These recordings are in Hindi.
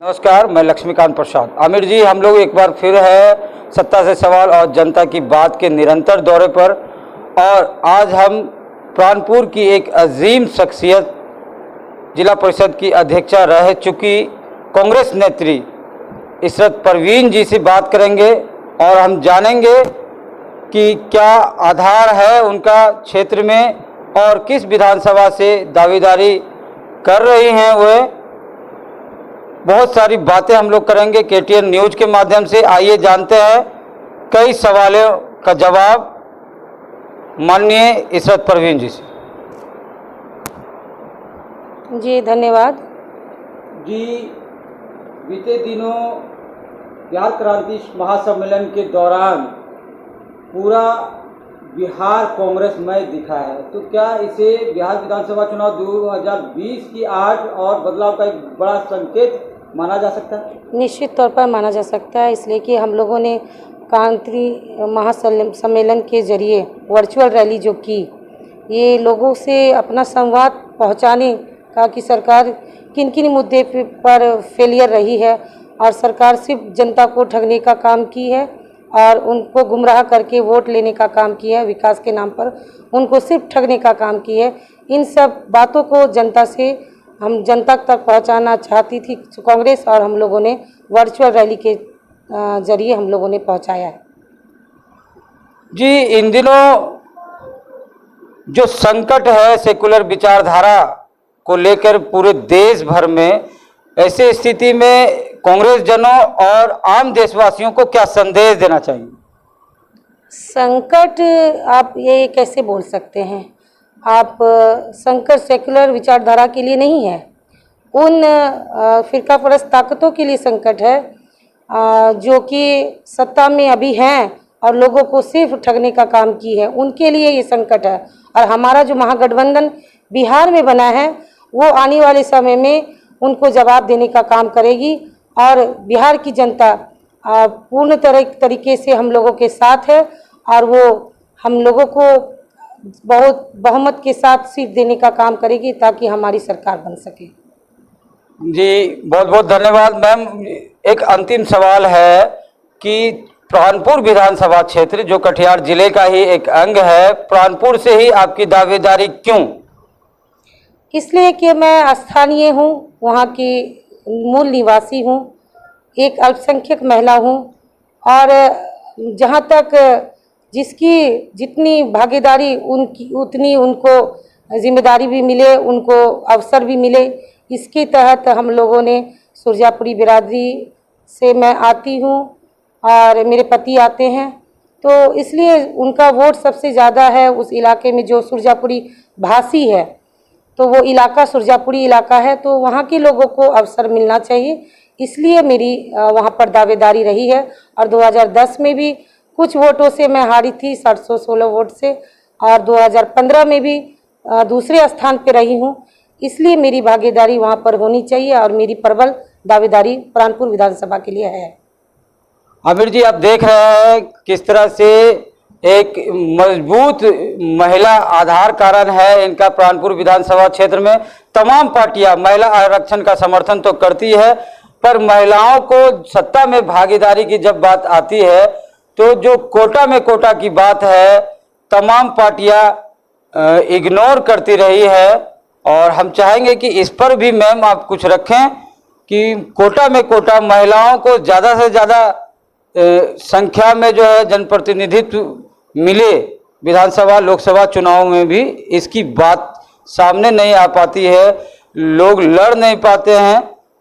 नमस्कार, मैं लक्ष्मीकांत प्रसाद। आमिर जी, हम लोग एक बार फिर है सत्ता से सवाल और जनता की बात के निरंतर दौरे पर, और आज हम प्राणपुर की एक अजीम शख्सियत, जिला परिषद की अध्यक्षा रह चुकी कांग्रेस नेत्री इशरत परवीन जी से बात करेंगे और हम जानेंगे कि क्या आधार है उनका क्षेत्र में और किस विधानसभा से दावेदारी कर रही हैं वे। बहुत सारी बातें हम लोग करेंगे केटीएन न्यूज के माध्यम से। आइए जानते हैं कई सवालों का जवाब माननीय इशरत परवीन जी से। जी धन्यवाद। जी, बीते दिनों बिहार क्रांति महासम्मेलन के दौरान पूरा बिहार कांग्रेसमय दिखा है, तो क्या इसे बिहार विधानसभा चुनाव 2020 की आहट और बदलाव का एक बड़ा संकेत माना जा सकता है? निश्चित तौर पर माना जा सकता है, इसलिए कि हम लोगों ने क्रांति महासम्मेलन के जरिए वर्चुअल रैली जो की, ये लोगों से अपना संवाद पहुंचाने का कि सरकार किन किन मुद्दे पर फेलियर रही है और सरकार सिर्फ जनता को ठगने का काम की है और उनको गुमराह करके वोट लेने का काम किया है, विकास के नाम पर उनको सिर्फ ठगने का काम की है। इन सब बातों को हम जनता तक पहुंचाना चाहती थी कांग्रेस, और हम लोगों ने वर्चुअल रैली के जरिए हम लोगों ने पहुंचाया है। जी, इन दिनों जो संकट है सेकुलर विचारधारा को लेकर पूरे देश भर में, ऐसे स्थिति में कांग्रेस जनों और आम देशवासियों को क्या संदेश देना चाहिए? संकट आप ये कैसे बोल सकते हैं? आप संकट सेकुलर विचारधारा के लिए नहीं है, उन फिरका परस्त ताकतों के लिए संकट है जो कि सत्ता में अभी हैं और लोगों को सिर्फ ठगने का काम की है, उनके लिए ये संकट है। और हमारा जो महागठबंधन बिहार में बना है वो आने वाले समय में उनको जवाब देने का काम करेगी और बिहार की जनता पूर्ण तरीके से हम लोगों के साथ है और वो हम लोगों को बहुत बहुमत के साथ सीट देने का काम करेगी ताकि हमारी सरकार बन सके। जी, बहुत बहुत धन्यवाद मैम। एक अंतिम सवाल है कि प्राणपुर विधानसभा क्षेत्र जो कटिहार जिले का ही एक अंग है, प्राणपुर से ही आपकी दावेदारी क्यों? इसलिए कि मैं स्थानीय हूँ, वहाँ की मूल निवासी हूँ, एक अल्पसंख्यक महिला हूँ और जहाँ तक जिसकी जितनी भागीदारी उनकी उतनी उनको जिम्मेदारी भी मिले, उनको अवसर भी मिले। इसके तहत हम लोगों ने सुरजापुरी बिरादरी से मैं आती हूँ और मेरे पति आते हैं, तो इसलिए उनका वोट सबसे ज़्यादा है उस इलाके में जो सुरजापुरी भाषी है, तो वो इलाका सुरजापुरी इलाका है, तो वहाँ के लोगों को अवसर मिलना चाहिए। इसलिए मेरी वहाँ पर दावेदारी रही है और 2010 में भी कुछ वोटों से मैं हारी थी, 716 वोट से, और 2015 में भी दूसरे स्थान पर रही हूँ। इसलिए मेरी भागीदारी वहाँ पर होनी चाहिए और मेरी प्रबल दावेदारी प्राणपुर विधानसभा के लिए है। आमिर जी, आप देख रहे हैं किस तरह से एक मजबूत महिला आधार कारण है इनका प्राणपुर विधानसभा क्षेत्र में। तमाम पार्टियां महिला आरक्षण का समर्थन तो करती है, पर महिलाओं को सत्ता में भागीदारी की जब बात आती है तो जो कोटा में कोटा की बात है, तमाम पार्टियां इग्नोर करती रही है। और हम चाहेंगे कि इस पर भी मैम आप कुछ रखें कि कोटा में कोटा महिलाओं को ज़्यादा से ज़्यादा संख्या में जो है जनप्रतिनिधित्व मिले विधानसभा लोकसभा चुनाव में भी। इसकी बात सामने नहीं आ पाती है, लोग लड़ नहीं पाते हैं,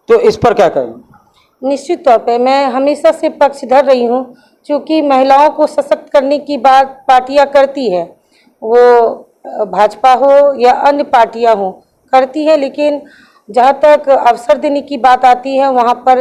तो इस पर क्या कहेंगे? निश्चित तौर पे मैं हमेशा से पक्षधर रही हूँ, क्योंकि महिलाओं को सशक्त करने की बात पार्टियां करती है, वो भाजपा हो या अन्य पार्टियां हो करती है, लेकिन जहाँ तक अवसर देने की बात आती है वहाँ पर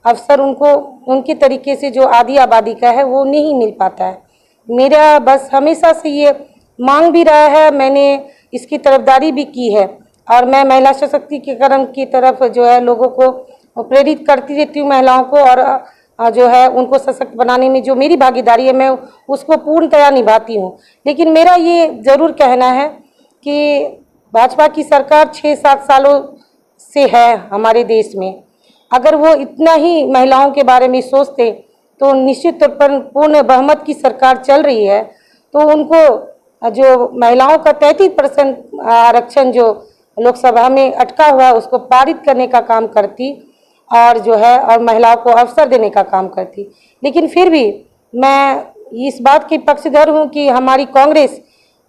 अवसर उनको उनके तरीके से जो आधी आबादी का है वो नहीं मिल पाता है। मेरा बस हमेशा से ये मांग भी रहा है, मैंने इसकी तरफदारी भी की है और मैं महिला सशक्तिकरण की तरफ जो है लोगों को प्रेरित करती रहती हूँ महिलाओं को, और जो है उनको सशक्त बनाने में जो मेरी भागीदारी है मैं उसको पूर्णतया निभाती हूँ। लेकिन मेरा ये ज़रूर कहना है कि भाजपा की सरकार 6-7 सालों से है हमारे देश में, अगर वो इतना ही महिलाओं के बारे में सोचते तो निश्चित तौर पर पूर्ण बहुमत की सरकार चल रही है, तो उनको जो महिलाओं का 33% आरक्षण जो लोकसभा में अटका हुआ है उसको पारित करने का काम करती और जो है और महिलाओं को अवसर देने का काम करती। लेकिन फिर भी मैं इस बात की पक्षधर हूँ कि हमारी कांग्रेस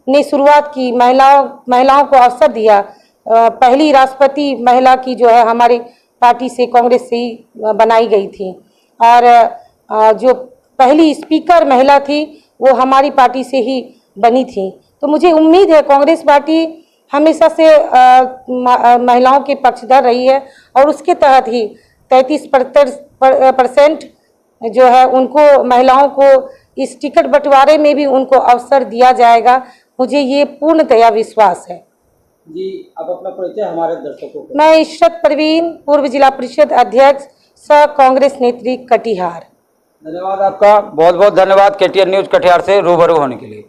ने शुरुआत की, महिलाओं को अवसर दिया। पहली राष्ट्रपति महिला की जो है हमारी पार्टी से, कांग्रेस से ही बनाई गई थी और जो पहली स्पीकर महिला थी वो हमारी पार्टी से ही बनी थी। तो मुझे उम्मीद है कांग्रेस पार्टी हमेशा से महिलाओं के पक्षधर रही है और उसके तहत ही 33% जो है उनको, महिलाओं को इस टिकट बंटवारे में भी उनको अवसर दिया जाएगा। मुझे ये पूर्णतया विश्वास है। जी, अब अपना परिचय हमारे दर्शकों को। मैं इशरत परवीन, पूर्व जिला परिषद अध्यक्ष, सह कांग्रेस नेत्री कटिहार। धन्यवाद आपका, बहुत बहुत धन्यवाद KTN न्यूज़ कटिहार से रूबरू होने के लिए।